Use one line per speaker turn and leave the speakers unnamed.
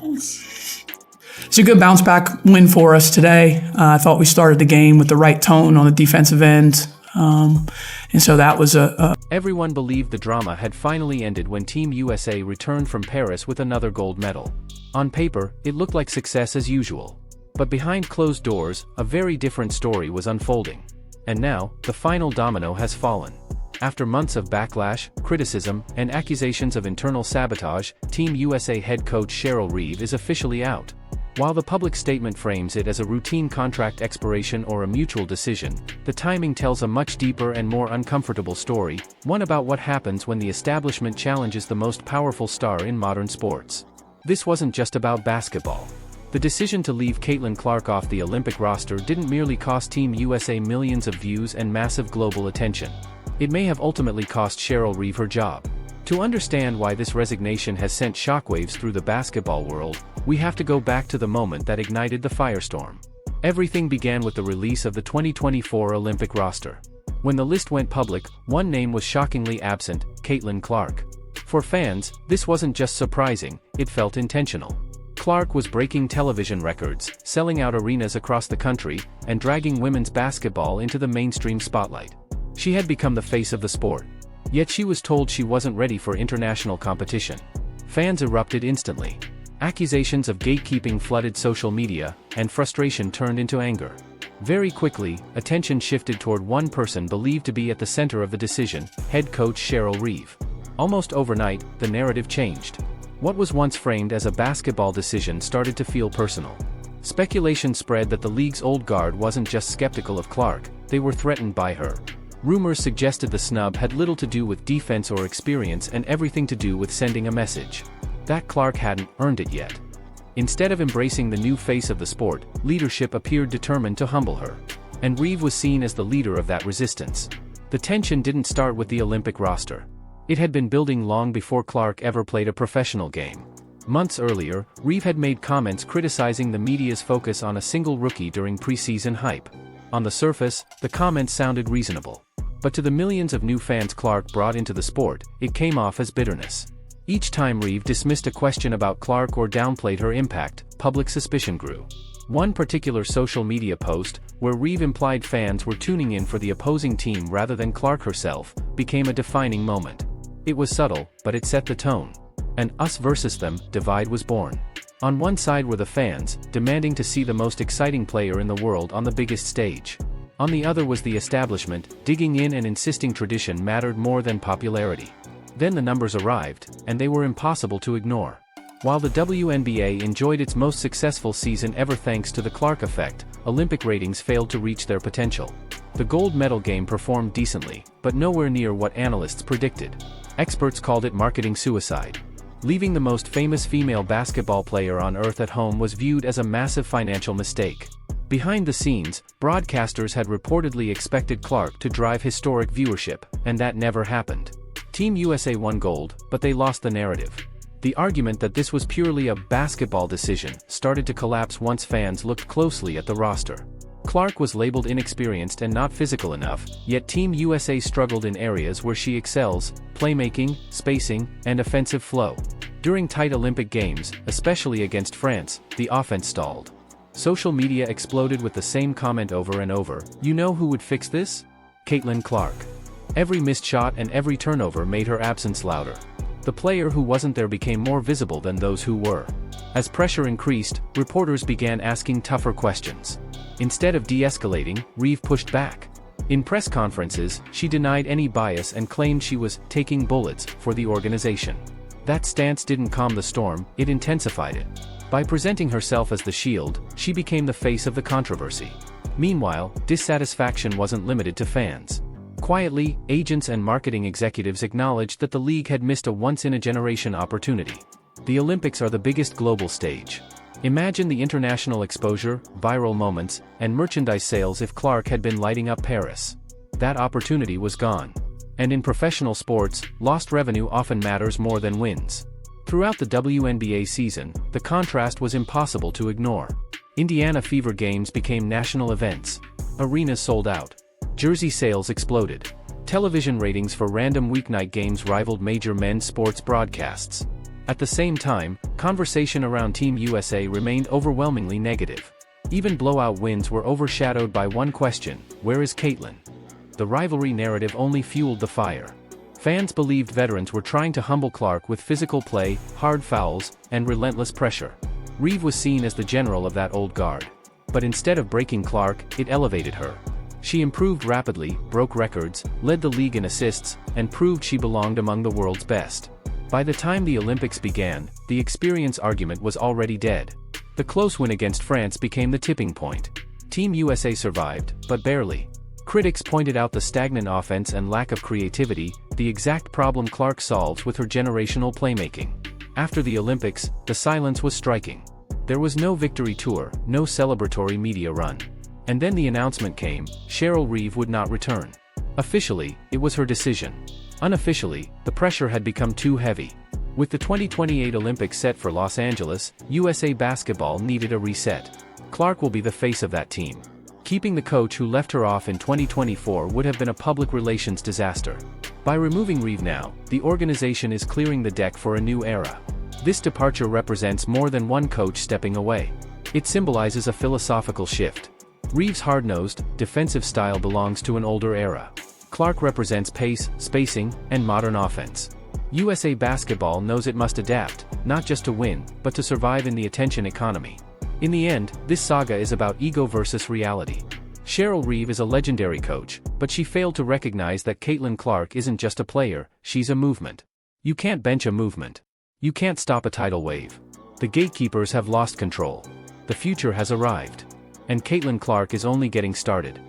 It's a good bounce back win for us today. I thought we started the game with the right tone on the defensive end. And so that was
Everyone believed the drama had finally ended when Team USA returned from Paris with another gold medal. On paper, it looked like success as usual. But behind closed doors, a very different story was unfolding. And now, the final domino has fallen. After months of backlash, criticism, and accusations of internal sabotage, Team USA head coach Cheryl Reeve is officially out. While the public statement frames it as a routine contract expiration or a mutual decision, the timing tells a much deeper and more uncomfortable story, one about what happens when the establishment challenges the most powerful star in modern sports. This wasn't just about basketball. The decision to leave Caitlin Clark off the Olympic roster didn't merely cost Team USA millions of views and massive global attention. It may have ultimately cost Cheryl Reeve her job. To understand why this resignation has sent shockwaves through the basketball world, we have to go back to the moment that ignited the firestorm. Everything began with the release of the 2024 Olympic roster. When the list went public, one name was shockingly absent: Caitlin Clark. For fans, this wasn't just surprising, it felt intentional. Clark was breaking television records, selling out arenas across the country, and dragging women's basketball into the mainstream spotlight. She had become the face of the sport. Yet she was told she wasn't ready for international competition. Fans erupted instantly. Accusations of gatekeeping flooded social media, and frustration turned into anger. Very quickly, attention shifted toward one person believed to be at the center of the decision: head coach Cheryl Reeve. Almost overnight, the narrative changed. What was once framed as a basketball decision started to feel personal. Speculation spread that the league's old guard wasn't just skeptical of Clark, they were threatened by her. Rumors suggested the snub had little to do with defense or experience and everything to do with sending a message. That Clark hadn't earned it yet. Instead of embracing the new face of the sport, leadership appeared determined to humble her. And Reeve was seen as the leader of that resistance. The tension didn't start with the Olympic roster. It had been building long before Clark ever played a professional game. Months earlier, Reeve had made comments criticizing the media's focus on a single rookie during preseason hype. On the surface, the comments sounded reasonable. But to the millions of new fans Clark brought into the sport, it came off as bitterness. Each time Reeve dismissed a question about Clark or downplayed her impact, public suspicion grew. One particular social media post, where Reeve implied fans were tuning in for the opposing team rather than Clark herself, became a defining moment. It was subtle, but it set the tone. An us versus them divide was born. On one side were the fans, demanding to see the most exciting player in the world on the biggest stage. On the other was the establishment, digging in and insisting tradition mattered more than popularity. Then the numbers arrived, and they were impossible to ignore. While the WNBA enjoyed its most successful season ever thanks to the Clark effect, Olympic ratings failed to reach their potential. The gold medal game performed decently, but nowhere near what analysts predicted. Experts called it marketing suicide. Leaving the most famous female basketball player on earth at home was viewed as a massive financial mistake. Behind the scenes, broadcasters had reportedly expected Clark to drive historic viewership, and that never happened. Team USA won gold, but they lost the narrative. The argument that this was purely a basketball decision started to collapse once fans looked closely at the roster. Clark was labeled inexperienced and not physical enough, yet Team USA struggled in areas where she excels: playmaking, spacing, and offensive flow. During tight Olympic games, especially against France, the offense stalled. Social media exploded with the same comment over and over: "You know who would fix this? Caitlin Clark." Every missed shot and every turnover made her absence louder. The player who wasn't there became more visible than those who were. As pressure increased, reporters began asking tougher questions. Instead of de-escalating, Reeve pushed back. In press conferences, she denied any bias and claimed she was taking bullets for the organization. That stance didn't calm the storm, it intensified it. By presenting herself as the shield, she became the face of the controversy. Meanwhile, dissatisfaction wasn't limited to fans. Quietly, agents and marketing executives acknowledged that the league had missed a once-in-a-generation opportunity. The Olympics are the biggest global stage. Imagine the international exposure, viral moments, and merchandise sales if Clark had been lighting up Paris. That opportunity was gone. And in professional sports, lost revenue often matters more than wins. Throughout the WNBA season, the contrast was impossible to ignore. Indiana Fever games became national events. Arenas sold out. Jersey sales exploded. Television ratings for random weeknight games rivaled major men's sports broadcasts. At the same time, conversation around Team USA remained overwhelmingly negative. Even blowout wins were overshadowed by one question: where is Caitlin? The rivalry narrative only fueled the fire. Fans believed veterans were trying to humble Clark with physical play, hard fouls, and relentless pressure. Reeve was seen as the general of that old guard. But instead of breaking Clark, it elevated her. She improved rapidly, broke records, led the league in assists, and proved she belonged among the world's best. By the time the Olympics began, the experience argument was already dead. The close win against France became the tipping point. Team USA survived, but barely. Critics pointed out the stagnant offense and lack of creativity, the exact problem Clark solves with her generational playmaking. After the Olympics, the silence was striking. There was no victory tour, no celebratory media run. And then the announcement came: Cheryl Reeve would not return. Officially, it was her decision. Unofficially, the pressure had become too heavy. With the 2028 Olympics set for Los Angeles, USA basketball needed a reset. Clark will be the face of that team. Keeping the coach who left her off in 2024 would have been a public relations disaster. By removing Reeve now, the organization is clearing the deck for a new era. This departure represents more than one coach stepping away. It symbolizes a philosophical shift. Reeve's hard-nosed, defensive style belongs to an older era. Clark represents pace, spacing, and modern offense. USA basketball knows it must adapt, not just to win, but to survive in the attention economy. In the end, this saga is about ego versus reality. Cheryl Reeve is a legendary coach, but she failed to recognize that Caitlin Clark isn't just a player, she's a movement. You can't bench a movement. You can't stop a tidal wave. The gatekeepers have lost control. The future has arrived. And Caitlin Clark is only getting started.